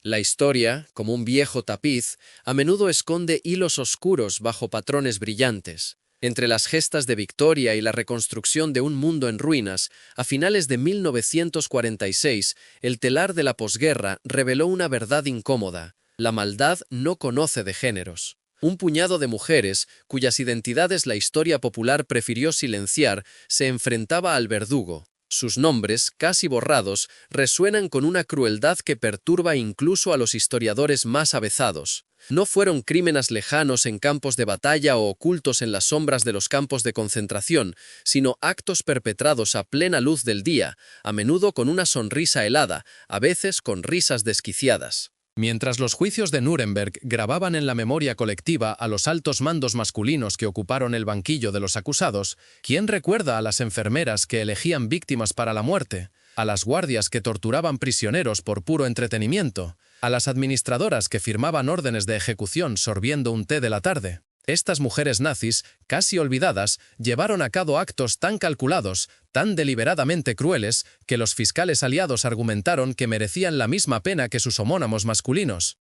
La historia, como un viejo tapiz, a menudo esconde hilos oscuros bajo patrones brillantes. Entre las gestas de victoria y la reconstrucción de un mundo en ruinas, a finales de 1946, el telar de la posguerra reveló una verdad incómoda: la maldad no conoce de géneros. Un puñado de mujeres, cuyas identidades la historia popular prefirió silenciar, se enfrentaba al verdugo. Sus nombres, casi borrados, resuenan con una crueldad que perturba incluso a los historiadores más avezados. No fueron crímenes lejanos en campos de batalla o ocultos en las sombras de los campos de concentración, sino actos perpetrados a plena luz del día, a menudo con una sonrisa helada, a veces con risas desquiciadas. Mientras los juicios de Nuremberg grababan en la memoria colectiva a los altos mandos masculinos que ocuparon el banquillo de los acusados, ¿quién recuerda a las enfermeras que elegían víctimas para la muerte? ¿A las guardias que torturaban prisioneros por puro entretenimiento? ¿A las administradoras que firmaban órdenes de ejecución sorbiendo un té de la tarde? Estas mujeres nazis, casi olvidadas, llevaron a cabo actos tan calculados, tan deliberadamente crueles, que los fiscales aliados argumentaron que merecían la misma pena que sus homónimos masculinos.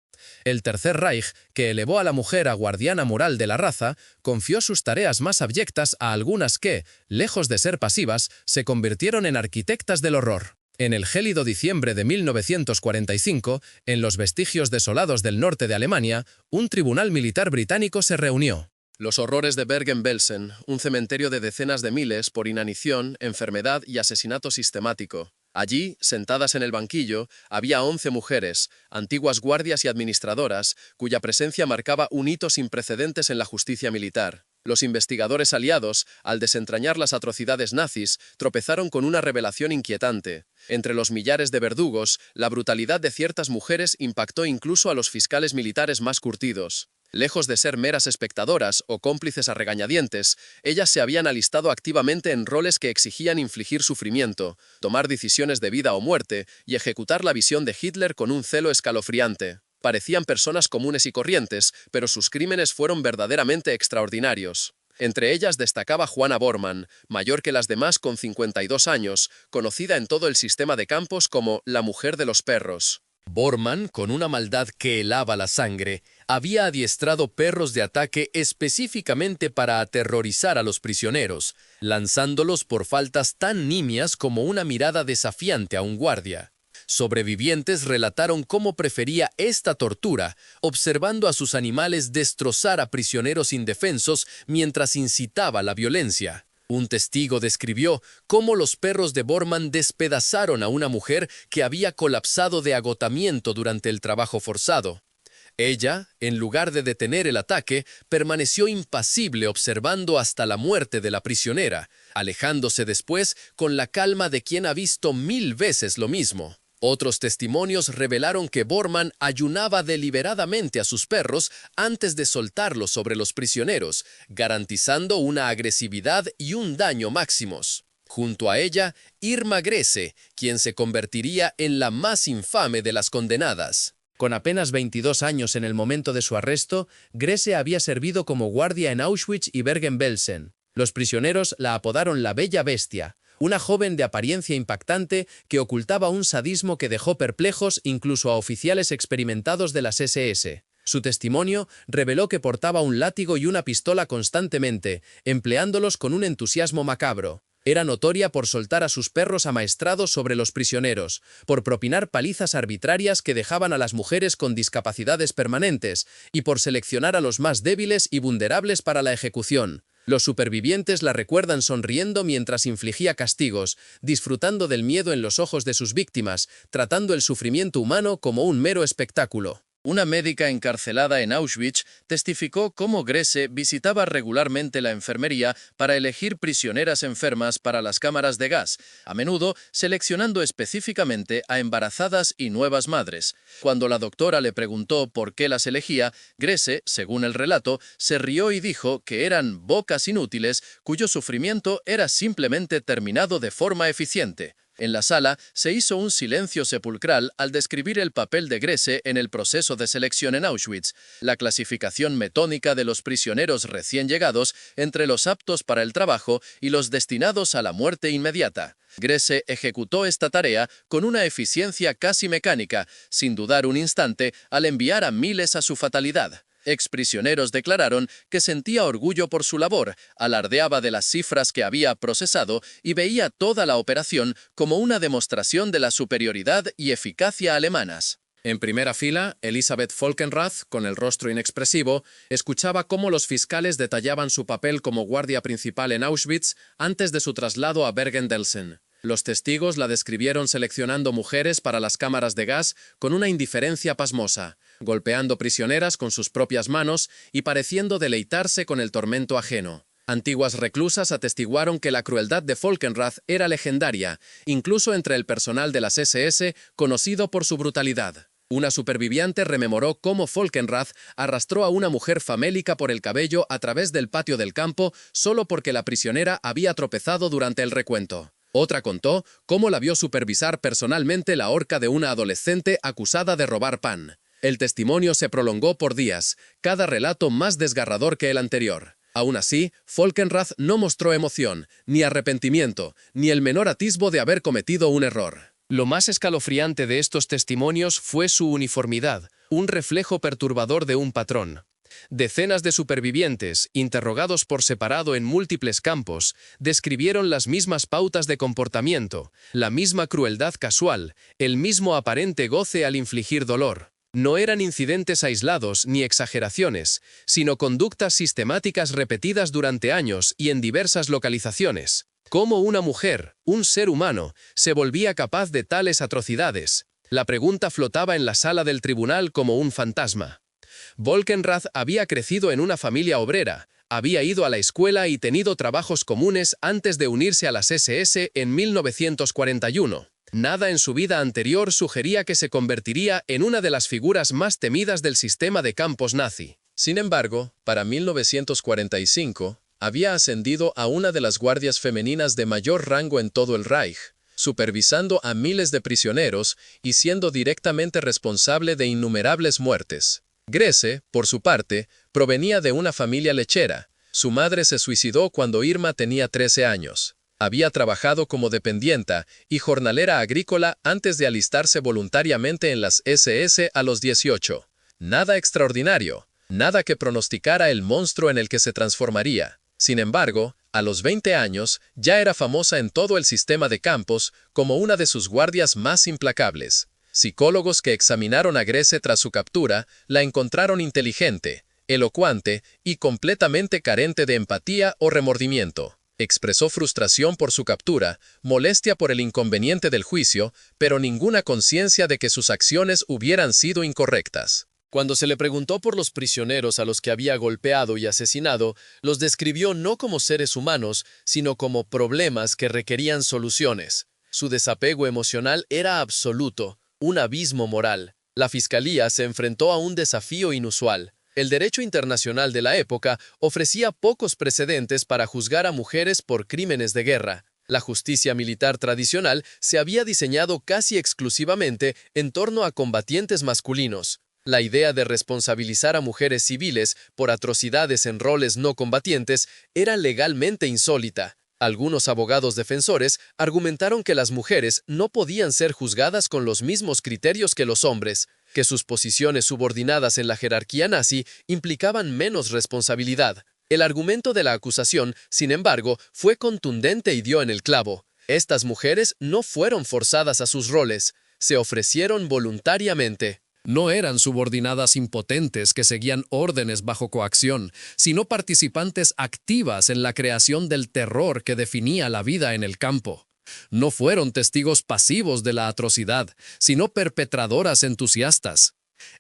El Tercer Reich, que elevó a la mujer a guardiana moral de la raza, confió sus tareas más abyectas a algunas que, lejos de ser pasivas, se convirtieron en arquitectas del horror. En el gélido diciembre de 1945, en los vestigios desolados del norte de Alemania, un tribunal militar británico se reunió. Los horrores de Bergen-Belsen, un cementerio de decenas de miles por inanición, enfermedad y asesinato sistemático. Allí, sentadas en el banquillo, había 11 mujeres, antiguas guardias y administradoras, cuya presencia marcaba un hito sin precedentes en la justicia militar. Los investigadores aliados, al desentrañar las atrocidades nazis, tropezaron con una revelación inquietante. Entre los millares de verdugos, la brutalidad de ciertas mujeres impactó incluso a los fiscales militares más curtidos. Lejos de ser meras espectadoras o cómplices a regañadientes, ellas se habían alistado activamente en roles que exigían infligir sufrimiento, tomar decisiones de vida o muerte y ejecutar la visión de Hitler con un celo escalofriante. Parecían personas comunes y corrientes, pero sus crímenes fueron verdaderamente extraordinarios. Entre ellas destacaba Juana Bormann, mayor que las demás con 52 años, conocida en todo el sistema de campos como la mujer de los perros. Bormann, con una maldad que helaba la sangre, había adiestrado perros de ataque específicamente para aterrorizar a los prisioneros, lanzándolos por faltas tan nimias como una mirada desafiante a un guardia. Sobrevivientes relataron cómo prefería esta tortura, observando a sus animales destrozar a prisioneros indefensos mientras incitaba la violencia. Un testigo describió cómo los perros de Bormann despedazaron a una mujer que había colapsado de agotamiento durante el trabajo forzado. Ella, en lugar de detener el ataque, permaneció impasible observando hasta la muerte de la prisionera, alejándose después con la calma de quien ha visto 1000 veces lo mismo. Otros testimonios revelaron que Bormann ayunaba deliberadamente a sus perros antes de soltarlos sobre los prisioneros, garantizando una agresividad y un daño máximos. Junto a ella, Irma Grese, quien se convertiría en la más infame de las condenadas. Con apenas 22 años en el momento de su arresto, Grese había servido como guardia en Auschwitz y Bergen-Belsen. Los prisioneros la apodaron la Bella Bestia, una joven de apariencia impactante que ocultaba un sadismo que dejó perplejos incluso a oficiales experimentados de las SS. Su testimonio reveló que portaba un látigo y una pistola constantemente, empleándolos con un entusiasmo macabro. Era notoria por soltar a sus perros amaestrados sobre los prisioneros, por propinar palizas arbitrarias que dejaban a las mujeres con discapacidades permanentes y por seleccionar a los más débiles y vulnerables para la ejecución. Los supervivientes la recuerdan sonriendo mientras infligía castigos, disfrutando del miedo en los ojos de sus víctimas, tratando el sufrimiento humano como un mero espectáculo. Una médica encarcelada en Auschwitz testificó cómo Grese visitaba regularmente la enfermería para elegir prisioneras enfermas para las cámaras de gas, a menudo seleccionando específicamente a embarazadas y nuevas madres. Cuando la doctora le preguntó por qué las elegía, Grese, según el relato, se rió y dijo que eran bocas inútiles cuyo sufrimiento era simplemente terminado de forma eficiente. En la sala se hizo un silencio sepulcral al describir el papel de Grese en el proceso de selección en Auschwitz, la clasificación metódica de los prisioneros recién llegados entre los aptos para el trabajo y los destinados a la muerte inmediata. Grese ejecutó esta tarea con una eficiencia casi mecánica, sin dudar un instante al enviar a miles a su fatalidad. Exprisioneros declararon que sentía orgullo por su labor, alardeaba de las cifras que había procesado y veía toda la operación como una demostración de la superioridad y eficacia alemanas. En primera fila, Elisabeth Folkenrath, con el rostro inexpresivo, escuchaba cómo los fiscales detallaban su papel como guardia principal en Auschwitz antes de su traslado a Bergen-Belsen. Los testigos la describieron seleccionando mujeres para las cámaras de gas con una indiferencia pasmosa, golpeando prisioneras con sus propias manos y pareciendo deleitarse con el tormento ajeno. Antiguas reclusas atestiguaron que la crueldad de Folkenrath era legendaria, incluso entre el personal de las SS, conocido por su brutalidad. Una superviviente rememoró cómo Folkenrath arrastró a una mujer famélica por el cabello a través del patio del campo solo porque la prisionera había tropezado durante el recuento. Otra contó cómo la vio supervisar personalmente la horca de una adolescente acusada de robar pan. El testimonio se prolongó por días, cada relato más desgarrador que el anterior. Aún así, Folkenrath no mostró emoción, ni arrepentimiento, ni el menor atisbo de haber cometido un error. Lo más escalofriante de estos testimonios fue su uniformidad, un reflejo perturbador de un patrón. Decenas de supervivientes, interrogados por separado en múltiples campos, describieron las mismas pautas de comportamiento, la misma crueldad casual, el mismo aparente goce al infligir dolor. No eran incidentes aislados ni exageraciones, sino conductas sistemáticas repetidas durante años y en diversas localizaciones. ¿Cómo una mujer, un ser humano, se volvía capaz de tales atrocidades? La pregunta flotaba en la sala del tribunal como un fantasma. Folkenrath había crecido en una familia obrera, había ido a la escuela y tenido trabajos comunes antes de unirse a las SS en 1941. Nada en su vida anterior sugería que se convertiría en una de las figuras más temidas del sistema de campos nazi. Sin embargo, para 1945, había ascendido a una de las guardias femeninas de mayor rango en todo el Reich, supervisando a miles de prisioneros y siendo directamente responsable de innumerables muertes. Grese, por su parte, provenía de una familia lechera. Su madre se suicidó cuando Irma tenía 13 años. Había trabajado como dependienta y jornalera agrícola antes de alistarse voluntariamente en las SS a los 18. Nada extraordinario, nada que pronosticara el monstruo en el que se transformaría. Sin embargo, a los 20 años ya era famosa en todo el sistema de campos como una de sus guardias más implacables. Psicólogos que examinaron a Grese tras su captura la encontraron inteligente, elocuente y completamente carente de empatía o remordimiento. Expresó frustración por su captura, molestia por el inconveniente del juicio, pero ninguna conciencia de que sus acciones hubieran sido incorrectas. Cuando se le preguntó por los prisioneros a los que había golpeado y asesinado, los describió no como seres humanos, sino como problemas que requerían soluciones. Su desapego emocional era absoluto, un abismo moral. La fiscalía se enfrentó a un desafío inusual. El derecho internacional de la época ofrecía pocos precedentes para juzgar a mujeres por crímenes de guerra. La justicia militar tradicional se había diseñado casi exclusivamente en torno a combatientes masculinos. La idea de responsabilizar a mujeres civiles por atrocidades en roles no combatientes era legalmente insólita. Algunos abogados defensores argumentaron que las mujeres no podían ser juzgadas con los mismos criterios que los hombres, que sus posiciones subordinadas en la jerarquía nazi implicaban menos responsabilidad. El argumento de la acusación, sin embargo, fue contundente y dio en el clavo. Estas mujeres no fueron forzadas a sus roles, se ofrecieron voluntariamente. No eran subordinadas impotentes que seguían órdenes bajo coacción, sino participantes activas en la creación del terror que definía la vida en el campo. No fueron testigos pasivos de la atrocidad, sino perpetradoras entusiastas.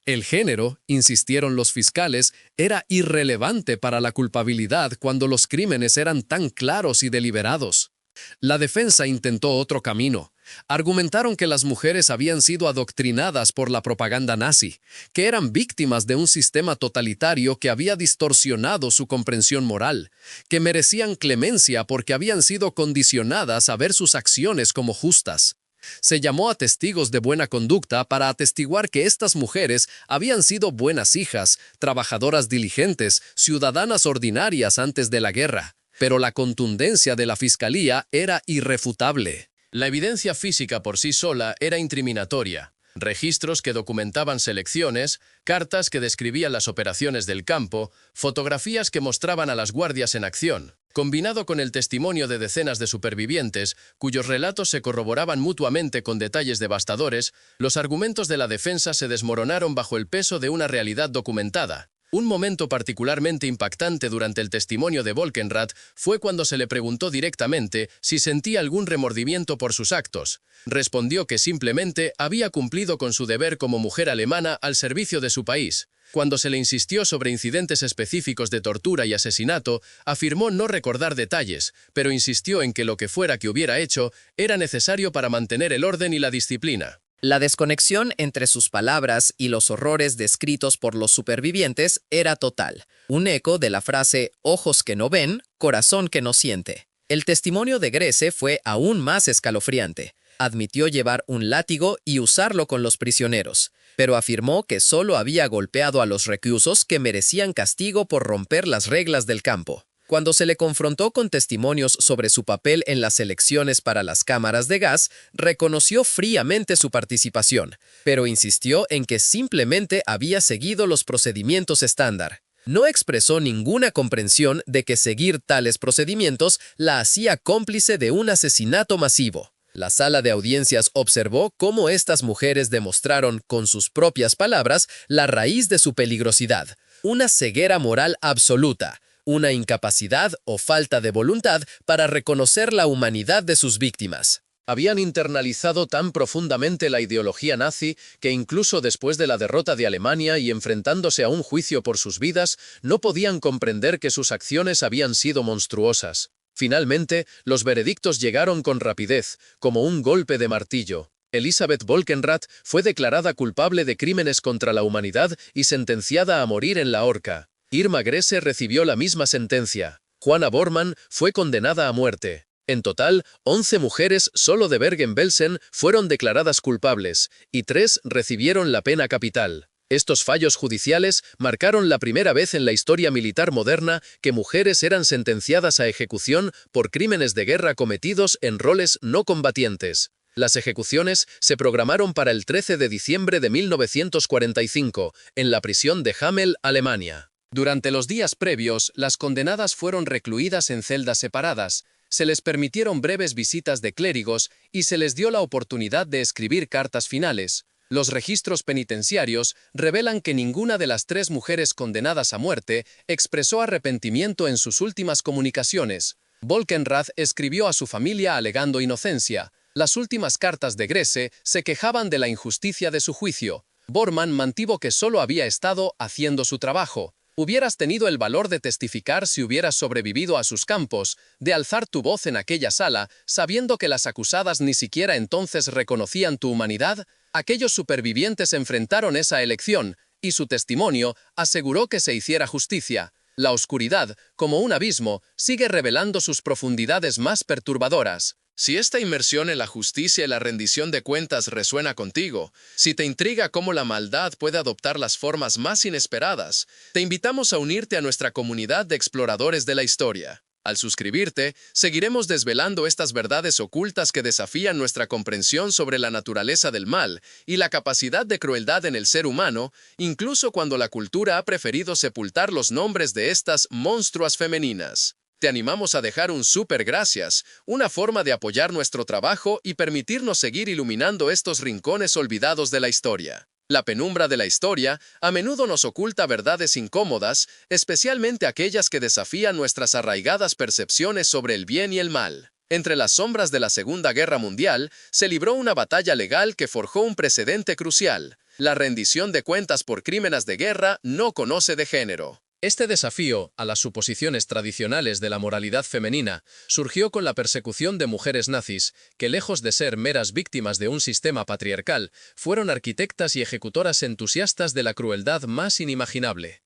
El género, insistieron los fiscales, era irrelevante para la culpabilidad cuando los crímenes eran tan claros y deliberados. La defensa intentó otro camino. Argumentaron que las mujeres habían sido adoctrinadas por la propaganda nazi, que eran víctimas de un sistema totalitario que había distorsionado su comprensión moral, que merecían clemencia porque habían sido condicionadas a ver sus acciones como justas. Se llamó a testigos de buena conducta para atestiguar que estas mujeres habían sido buenas hijas, trabajadoras diligentes, ciudadanas ordinarias antes de la guerra. Pero la contundencia de la fiscalía era irrefutable. La evidencia física por sí sola era incriminatoria. Registros que documentaban selecciones, cartas que describían las operaciones del campo, fotografías que mostraban a las guardias en acción, combinado con el testimonio de decenas de supervivientes, cuyos relatos se corroboraban mutuamente con detalles devastadores, los argumentos de la defensa se desmoronaron bajo el peso de una realidad documentada. Un momento particularmente impactante durante el testimonio de Volkenrath fue cuando se le preguntó directamente si sentía algún remordimiento por sus actos. Respondió que simplemente había cumplido con su deber como mujer alemana al servicio de su país. Cuando se le insistió sobre incidentes específicos de tortura y asesinato, afirmó no recordar detalles, pero insistió en que lo que fuera que hubiera hecho era necesario para mantener el orden y la disciplina. La desconexión entre sus palabras y los horrores descritos por los supervivientes era total, un eco de la frase «ojos que no ven, corazón que no siente». El testimonio de Grese fue aún más escalofriante. Admitió llevar un látigo y usarlo con los prisioneros, pero afirmó que solo había golpeado a los reclusos que merecían castigo por romper las reglas del campo. Cuando se le confrontó con testimonios sobre su papel en las elecciones para las cámaras de gas, reconoció fríamente su participación, pero insistió en que simplemente había seguido los procedimientos estándar. No expresó ninguna comprensión de que seguir tales procedimientos la hacía cómplice de un asesinato masivo. La sala de audiencias observó cómo estas mujeres demostraron, con sus propias palabras, la raíz de su peligrosidad, una ceguera moral absoluta, una incapacidad o falta de voluntad para reconocer la humanidad de sus víctimas. Habían internalizado tan profundamente la ideología nazi que incluso después de la derrota de Alemania y enfrentándose a un juicio por sus vidas, no podían comprender que sus acciones habían sido monstruosas. Finalmente, los veredictos llegaron con rapidez, como un golpe de martillo. Elisabeth Volkenrath fue declarada culpable de crímenes contra la humanidad y sentenciada a morir en la horca. Irma Grese recibió la misma sentencia. Juana Bormann fue condenada a muerte. En total, 11 mujeres solo de Bergen-Belsen fueron declaradas culpables, y 3 recibieron la pena capital. Estos fallos judiciales marcaron la primera vez en la historia militar moderna que mujeres eran sentenciadas a ejecución por crímenes de guerra cometidos en roles no combatientes. Las ejecuciones se programaron para el 13 de diciembre de 1945, en la prisión de Hamel, Alemania. Durante los días previos, las condenadas fueron recluidas en celdas separadas, se les permitieron breves visitas de clérigos y se les dio la oportunidad de escribir cartas finales. Los registros penitenciarios revelan que ninguna de las 3 mujeres condenadas a muerte expresó arrepentimiento en sus últimas comunicaciones. Volkenrath escribió a su familia alegando inocencia. Las últimas cartas de Grese se quejaban de la injusticia de su juicio. Bormann mantuvo que solo había estado haciendo su trabajo. Hubieras tenido el valor de testificar si hubieras sobrevivido a sus campos, de alzar tu voz en aquella sala, sabiendo que las acusadas ni siquiera entonces reconocían tu humanidad. Aquellos supervivientes enfrentaron esa elección, y su testimonio aseguró que se hiciera justicia. La oscuridad, como un abismo, sigue revelando sus profundidades más perturbadoras. Si esta inmersión en la justicia y la rendición de cuentas resuena contigo, si te intriga cómo la maldad puede adoptar las formas más inesperadas, te invitamos a unirte a nuestra comunidad de exploradores de la historia. Al suscribirte, seguiremos desvelando estas verdades ocultas que desafían nuestra comprensión sobre la naturaleza del mal y la capacidad de crueldad en el ser humano, incluso cuando la cultura ha preferido sepultar los nombres de estas monstruas femeninas. Te animamos a dejar un súper gracias, una forma de apoyar nuestro trabajo y permitirnos seguir iluminando estos rincones olvidados de la historia. La penumbra de la historia a menudo nos oculta verdades incómodas, especialmente aquellas que desafían nuestras arraigadas percepciones sobre el bien y el mal. Entre las sombras de la Segunda Guerra Mundial, se libró una batalla legal que forjó un precedente crucial. La rendición de cuentas por crímenes de guerra no conoce de género. Este desafío a las suposiciones tradicionales de la moralidad femenina surgió con la persecución de mujeres nazis, que lejos de ser meras víctimas de un sistema patriarcal, fueron arquitectas y ejecutoras entusiastas de la crueldad más inimaginable.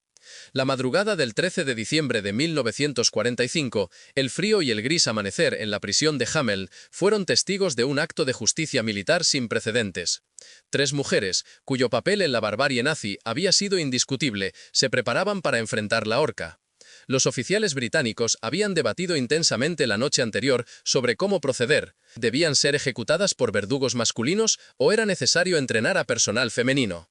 La madrugada del 13 de diciembre de 1945, el frío y el gris amanecer en la prisión de Hamel fueron testigos de un acto de justicia militar sin precedentes. 3 mujeres, cuyo papel en la barbarie nazi había sido indiscutible, se preparaban para enfrentar la horca. Los oficiales británicos habían debatido intensamente la noche anterior sobre cómo proceder. ¿Debían ser ejecutadas por verdugos masculinos o era necesario entrenar a personal femenino?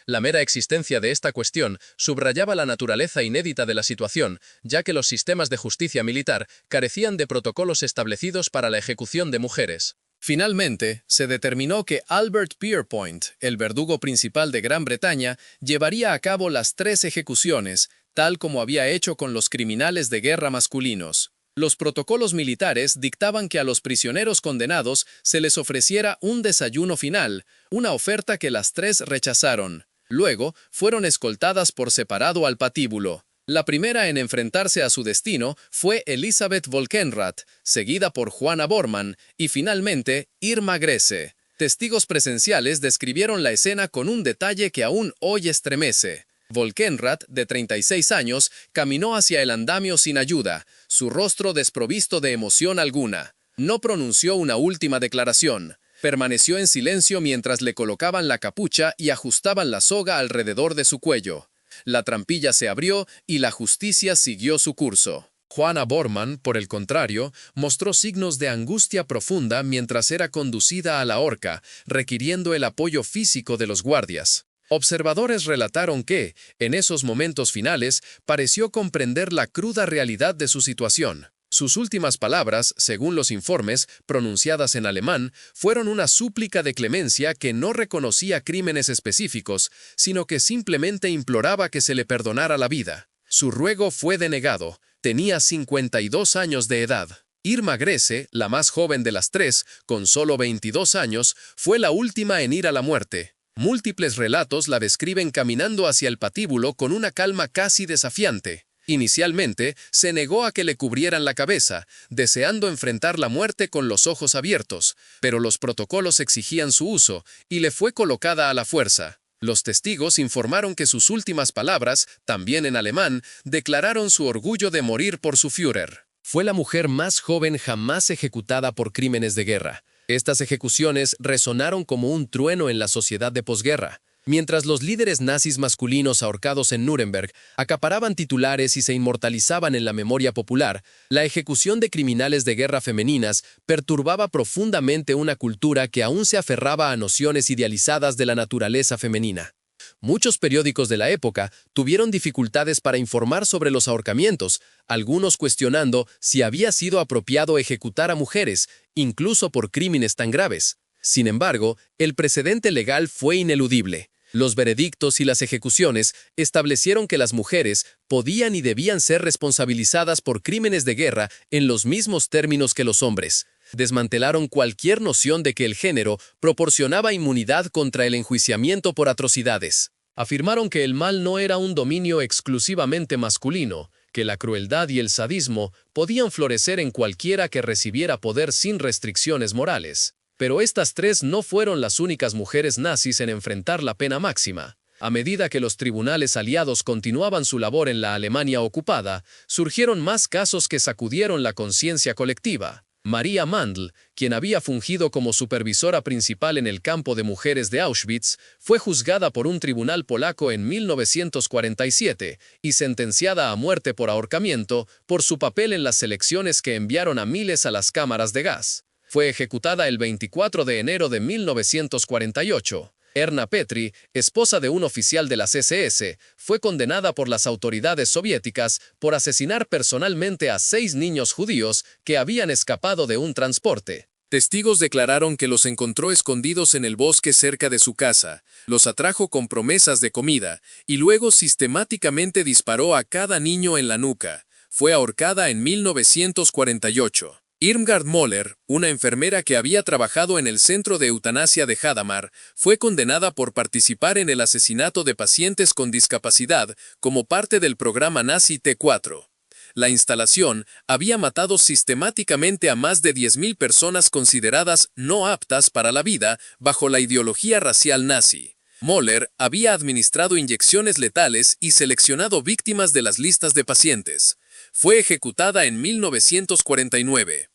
La mera existencia de esta cuestión subrayaba la naturaleza inédita de la situación, ya que los sistemas de justicia militar carecían de protocolos establecidos para la ejecución de mujeres. Finalmente, se determinó que Albert Pierpoint, el verdugo principal de Gran Bretaña, llevaría a cabo las 3 ejecuciones, tal como había hecho con los criminales de guerra masculinos. Los protocolos militares dictaban que a los prisioneros condenados se les ofreciera un desayuno final, una oferta que las 3 rechazaron. Luego, fueron escoltadas por separado al patíbulo. La primera en enfrentarse a su destino fue Elizabeth Volkenrath, seguida por Juana Bormann y finalmente Irma Grese. Testigos presenciales describieron la escena con un detalle que aún hoy estremece. Volkenrath, de 36 años, caminó hacia el andamio sin ayuda, su rostro desprovisto de emoción alguna. No pronunció una última declaración. Permaneció en silencio mientras le colocaban la capucha y ajustaban la soga alrededor de su cuello. La trampilla se abrió y la justicia siguió su curso. Juana Bormann, por el contrario, mostró signos de angustia profunda mientras era conducida a la horca, requiriendo el apoyo físico de los guardias. Observadores relataron que, en esos momentos finales, pareció comprender la cruda realidad de su situación. Sus últimas palabras, según los informes, pronunciadas en alemán, fueron una súplica de clemencia que no reconocía crímenes específicos, sino que simplemente imploraba que se le perdonara la vida. Su ruego fue denegado. Tenía 52 años de edad. Irma Grese, la más joven de las 3, con solo 22 años, fue la última en ir a la muerte. Múltiples relatos la describen caminando hacia el patíbulo con una calma casi desafiante. Inicialmente, se negó a que le cubrieran la cabeza, deseando enfrentar la muerte con los ojos abiertos, pero los protocolos exigían su uso, y le fue colocada a la fuerza. Los testigos informaron que sus últimas palabras, también en alemán, declararon su orgullo de morir por su Führer. Fue la mujer más joven jamás ejecutada por crímenes de guerra. Estas ejecuciones resonaron como un trueno en la sociedad de posguerra. Mientras los líderes nazis masculinos ahorcados en Nuremberg acaparaban titulares y se inmortalizaban en la memoria popular, la ejecución de criminales de guerra femeninas perturbaba profundamente una cultura que aún se aferraba a nociones idealizadas de la naturaleza femenina. Muchos periódicos de la época tuvieron dificultades para informar sobre los ahorcamientos, algunos cuestionando si había sido apropiado ejecutar a mujeres, incluso por crímenes tan graves. Sin embargo, el precedente legal fue ineludible. Los veredictos y las ejecuciones establecieron que las mujeres podían y debían ser responsabilizadas por crímenes de guerra en los mismos términos que los hombres. Desmantelaron cualquier noción de que el género proporcionaba inmunidad contra el enjuiciamiento por atrocidades. Afirmaron que el mal no era un dominio exclusivamente masculino, que la crueldad y el sadismo podían florecer en cualquiera que recibiera poder sin restricciones morales. Pero estas 3 no fueron las únicas mujeres nazis en enfrentar la pena máxima. A medida que los tribunales aliados continuaban su labor en la Alemania ocupada, surgieron más casos que sacudieron la conciencia colectiva. Maria Mandl, quien había fungido como supervisora principal en el campo de mujeres de Auschwitz, fue juzgada por un tribunal polaco en 1947 y sentenciada a muerte por ahorcamiento por su papel en las selecciones que enviaron a miles a las cámaras de gas. Fue ejecutada el 24 de enero de 1948. Erna Petry, esposa de un oficial de las SS, fue condenada por las autoridades soviéticas por asesinar personalmente a 6 niños judíos que habían escapado de un transporte. Testigos declararon que los encontró escondidos en el bosque cerca de su casa, los atrajo con promesas de comida y luego sistemáticamente disparó a cada niño en la nuca. Fue ahorcada en 1948. Irmgard Möller, una enfermera que había trabajado en el centro de eutanasia de Hadamar, fue condenada por participar en el asesinato de pacientes con discapacidad como parte del programa nazi T4. La instalación había matado sistemáticamente a más de 10.000 personas consideradas no aptas para la vida bajo la ideología racial nazi. Möller había administrado inyecciones letales y seleccionado víctimas de las listas de pacientes. Fue ejecutada en 1949.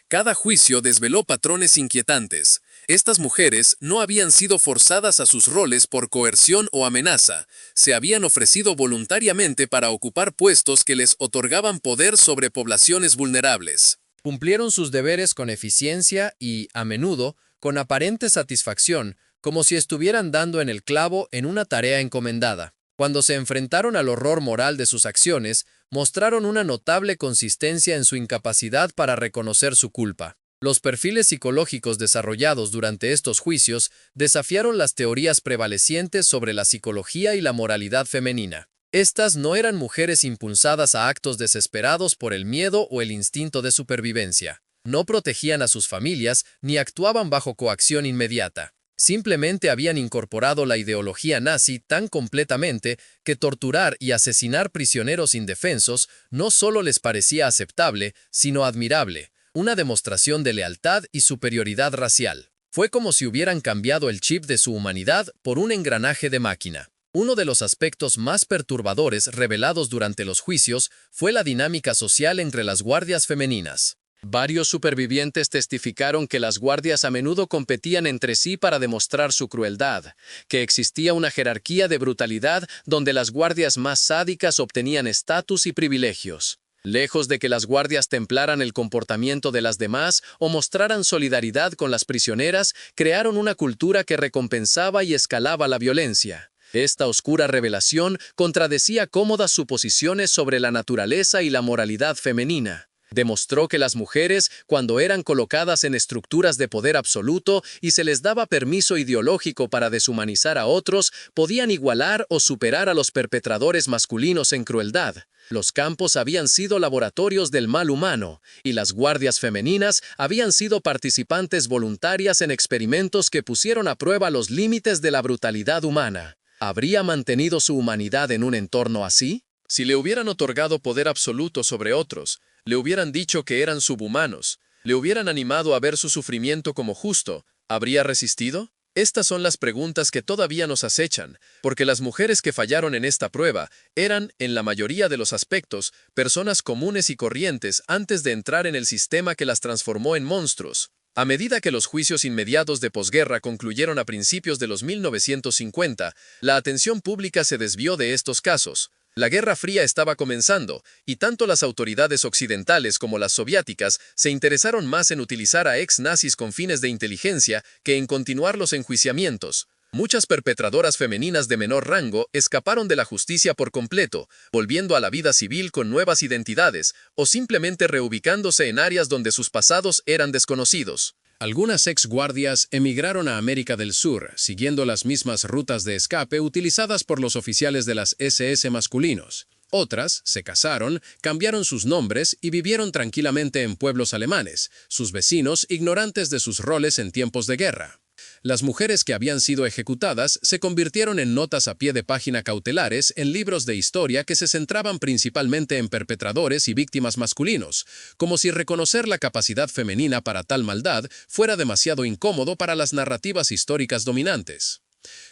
Cada juicio desveló patrones inquietantes. Estas mujeres no habían sido forzadas a sus roles por coerción o amenaza, se habían ofrecido voluntariamente para ocupar puestos que les otorgaban poder sobre poblaciones vulnerables. Cumplieron sus deberes con eficiencia y, a menudo, con aparente satisfacción, como si estuvieran dando en el clavo en una tarea encomendada. Cuando se enfrentaron al horror moral de sus acciones, mostraron una notable consistencia en su incapacidad para reconocer su culpa. Los perfiles psicológicos desarrollados durante estos juicios desafiaron las teorías prevalecientes sobre la psicología y la moralidad femenina. Estas no eran mujeres impulsadas a actos desesperados por el miedo o el instinto de supervivencia. No protegían a sus familias ni actuaban bajo coacción inmediata. Simplemente habían incorporado la ideología nazi tan completamente que torturar y asesinar prisioneros indefensos no solo les parecía aceptable, sino admirable, una demostración de lealtad y superioridad racial. Fue como si hubieran cambiado el chip de su humanidad por un engranaje de máquina. Uno de los aspectos más perturbadores revelados durante los juicios fue la dinámica social entre las guardias femeninas. Varios supervivientes testificaron que las guardias a menudo competían entre sí para demostrar su crueldad, que existía una jerarquía de brutalidad donde las guardias más sádicas obtenían estatus y privilegios. Lejos de que las guardias templaran el comportamiento de las demás o mostraran solidaridad con las prisioneras, crearon una cultura que recompensaba y escalaba la violencia. Esta oscura revelación contradecía cómodas suposiciones sobre la naturaleza y la moralidad femenina. Demostró que las mujeres, cuando eran colocadas en estructuras de poder absoluto y se les daba permiso ideológico para deshumanizar a otros, podían igualar o superar a los perpetradores masculinos en crueldad. Los campos habían sido laboratorios del mal humano, y las guardias femeninas habían sido participantes voluntarias en experimentos que pusieron a prueba los límites de la brutalidad humana. ¿Habría mantenido su humanidad en un entorno así? Si le hubieran otorgado poder absoluto sobre otros, le hubieran dicho que eran subhumanos, le hubieran animado a ver su sufrimiento como justo, ¿habría resistido? Estas son las preguntas que todavía nos acechan, porque las mujeres que fallaron en esta prueba eran, en la mayoría de los aspectos, personas comunes y corrientes antes de entrar en el sistema que las transformó en monstruos. A medida que los juicios inmediatos de posguerra concluyeron a principios de los 1950, la atención pública se desvió de estos casos. La Guerra Fría estaba comenzando, y tanto las autoridades occidentales como las soviéticas se interesaron más en utilizar a ex-nazis con fines de inteligencia que en continuar los enjuiciamientos. Muchas perpetradoras femeninas de menor rango escaparon de la justicia por completo, volviendo a la vida civil con nuevas identidades, o simplemente reubicándose en áreas donde sus pasados eran desconocidos. Algunas ex-guardias emigraron a América del Sur, siguiendo las mismas rutas de escape utilizadas por los oficiales de las SS masculinos. Otras se casaron, cambiaron sus nombres y vivieron tranquilamente en pueblos alemanes, sus vecinos ignorantes de sus roles en tiempos de guerra. Las mujeres que habían sido ejecutadas se convirtieron en notas a pie de página cautelares en libros de historia que se centraban principalmente en perpetradores y víctimas masculinos, como si reconocer la capacidad femenina para tal maldad fuera demasiado incómodo para las narrativas históricas dominantes.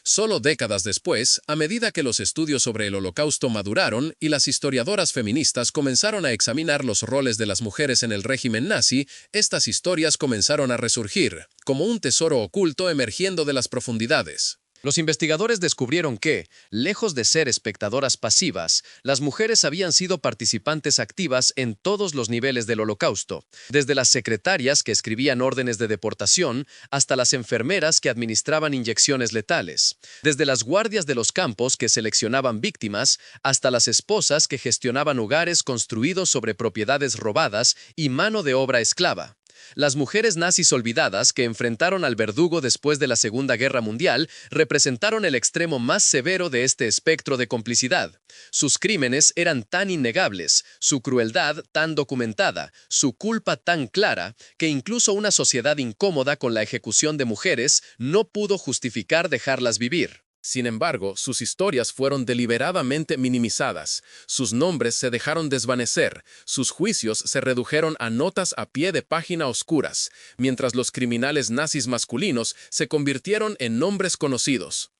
Solo décadas después, a medida que los estudios sobre el Holocausto maduraron y las historiadoras feministas comenzaron a examinar los roles de las mujeres en el régimen nazi, estas historias comenzaron a resurgir, como un tesoro oculto emergiendo de las profundidades. Los investigadores descubrieron que, lejos de ser espectadoras pasivas, las mujeres habían sido participantes activas en todos los niveles del Holocausto, desde las secretarias que escribían órdenes de deportación hasta las enfermeras que administraban inyecciones letales, desde las guardias de los campos que seleccionaban víctimas hasta las esposas que gestionaban hogares construidos sobre propiedades robadas y mano de obra esclava. Las mujeres nazis olvidadas que enfrentaron al verdugo después de la Segunda Guerra Mundial representaron el extremo más severo de este espectro de complicidad. Sus crímenes eran tan innegables, su crueldad tan documentada, su culpa tan clara, que incluso una sociedad incómoda con la ejecución de mujeres no pudo justificar dejarlas vivir. Sin embargo, sus historias fueron deliberadamente minimizadas, sus nombres se dejaron desvanecer, sus juicios se redujeron a notas a pie de página oscuras, mientras los criminales nazis masculinos se convirtieron en nombres conocidos.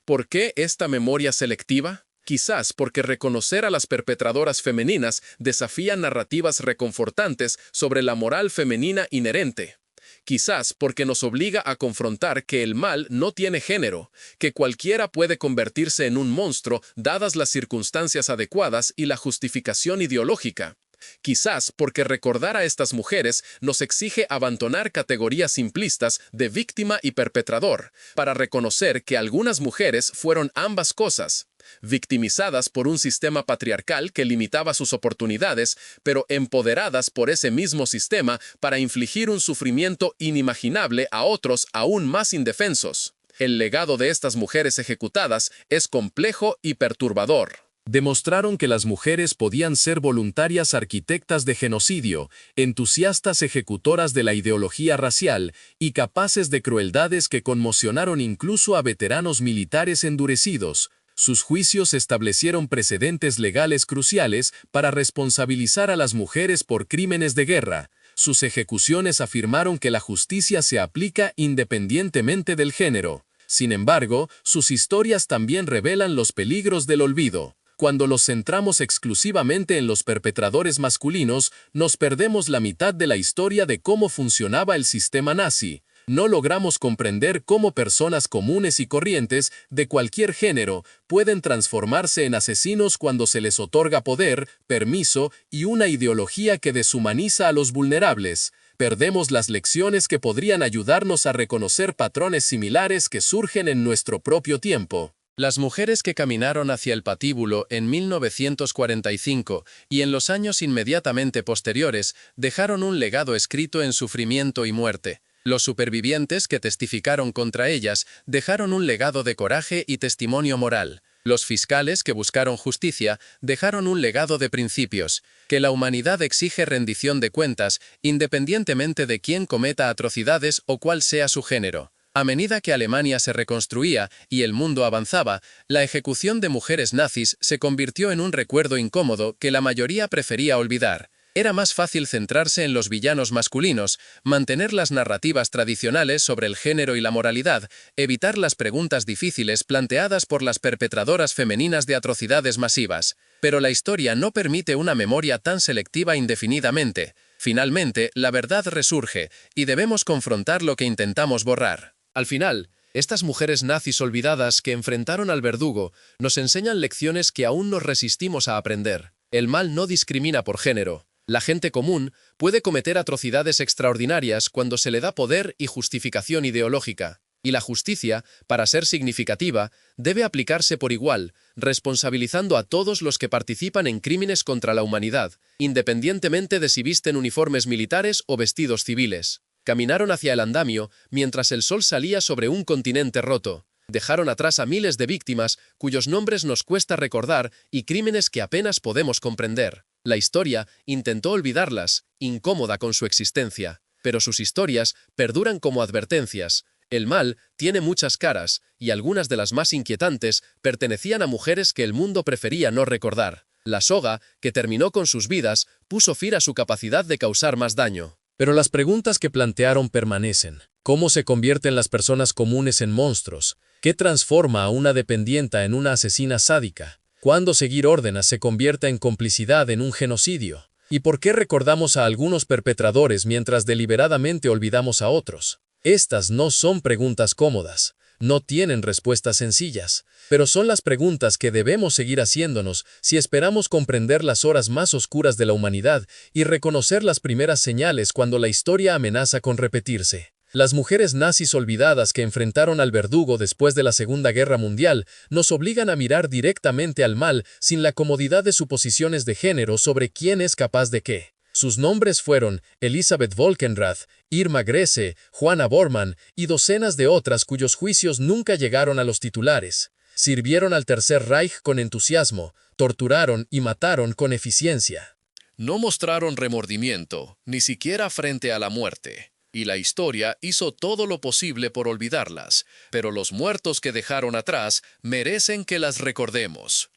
¿Por qué esta memoria selectiva? Quizás porque reconocer a las perpetradoras femeninas desafía narrativas reconfortantes sobre la moral femenina inherente. Quizás porque nos obliga a confrontar que el mal no tiene género, que cualquiera puede convertirse en un monstruo dadas las circunstancias adecuadas y la justificación ideológica. Quizás porque recordar a estas mujeres nos exige abandonar categorías simplistas de víctima y perpetrador, para reconocer que algunas mujeres fueron ambas cosas, victimizadas por un sistema patriarcal que limitaba sus oportunidades, pero empoderadas por ese mismo sistema para infligir un sufrimiento inimaginable a otros aún más indefensos. El legado de estas mujeres ejecutadas es complejo y perturbador. Demostraron que las mujeres podían ser voluntarias arquitectas de genocidio, entusiastas ejecutoras de la ideología racial y capaces de crueldades que conmocionaron incluso a veteranos militares endurecidos. Sus juicios establecieron precedentes legales cruciales para responsabilizar a las mujeres por crímenes de guerra. Sus ejecuciones afirmaron que la justicia se aplica independientemente del género. Sin embargo, sus historias también revelan los peligros del olvido. Cuando los centramos exclusivamente en los perpetradores masculinos, nos perdemos la mitad de la historia de cómo funcionaba el sistema nazi. No logramos comprender cómo personas comunes y corrientes, de cualquier género, pueden transformarse en asesinos cuando se les otorga poder, permiso y una ideología que deshumaniza a los vulnerables. Perdemos las lecciones que podrían ayudarnos a reconocer patrones similares que surgen en nuestro propio tiempo. Las mujeres que caminaron hacia el patíbulo en 1945 y en los años inmediatamente posteriores dejaron un legado escrito en sufrimiento y muerte. Los supervivientes que testificaron contra ellas dejaron un legado de coraje y testimonio moral. Los fiscales que buscaron justicia dejaron un legado de principios, que la humanidad exige rendición de cuentas independientemente de quién cometa atrocidades o cuál sea su género. A medida que Alemania se reconstruía y el mundo avanzaba, la ejecución de mujeres nazis se convirtió en un recuerdo incómodo que la mayoría prefería olvidar. Era más fácil centrarse en los villanos masculinos, mantener las narrativas tradicionales sobre el género y la moralidad, evitar las preguntas difíciles planteadas por las perpetradoras femeninas de atrocidades masivas. Pero la historia no permite una memoria tan selectiva indefinidamente. Finalmente, la verdad resurge, y debemos confrontar lo que intentamos borrar. Al final, estas mujeres nazis olvidadas que enfrentaron al verdugo nos enseñan lecciones que aún nos resistimos a aprender. El mal no discrimina por género. La gente común puede cometer atrocidades extraordinarias cuando se le da poder y justificación ideológica. Y la justicia, para ser significativa, debe aplicarse por igual, responsabilizando a todos los que participan en crímenes contra la humanidad, independientemente de si visten uniformes militares o vestidos civiles. Caminaron hacia el andamio mientras el sol salía sobre un continente roto. Dejaron atrás a miles de víctimas cuyos nombres nos cuesta recordar y crímenes que apenas podemos comprender. La historia intentó olvidarlas, incómoda con su existencia, pero sus historias perduran como advertencias. El mal tiene muchas caras, y algunas de las más inquietantes pertenecían a mujeres que el mundo prefería no recordar. La soga, que terminó con sus vidas, puso fin a su capacidad de causar más daño. Pero las preguntas que plantearon permanecen. ¿Cómo se convierten las personas comunes en monstruos? ¿Qué transforma a una dependienta en una asesina sádica? ¿Cuándo seguir órdenes se convierte en complicidad en un genocidio? ¿Y por qué recordamos a algunos perpetradores mientras deliberadamente olvidamos a otros? Estas no son preguntas cómodas, no tienen respuestas sencillas, pero son las preguntas que debemos seguir haciéndonos si esperamos comprender las horas más oscuras de la humanidad y reconocer las primeras señales cuando la historia amenaza con repetirse. Las mujeres nazis olvidadas que enfrentaron al verdugo después de la Segunda Guerra Mundial nos obligan a mirar directamente al mal sin la comodidad de suposiciones de género sobre quién es capaz de qué. Sus nombres fueron Elisabeth Volkenrath, Irma Grese, Juana Bormann y docenas de otras cuyos juicios nunca llegaron a los titulares. Sirvieron al Tercer Reich con entusiasmo, torturaron y mataron con eficiencia. No mostraron remordimiento, ni siquiera frente a la muerte. Y la historia hizo todo lo posible por olvidarlas, pero los muertos que dejaron atrás merecen que las recordemos.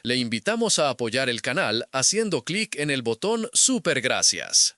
Le invitamos a apoyar el canal haciendo clic en el botón Super Gracias.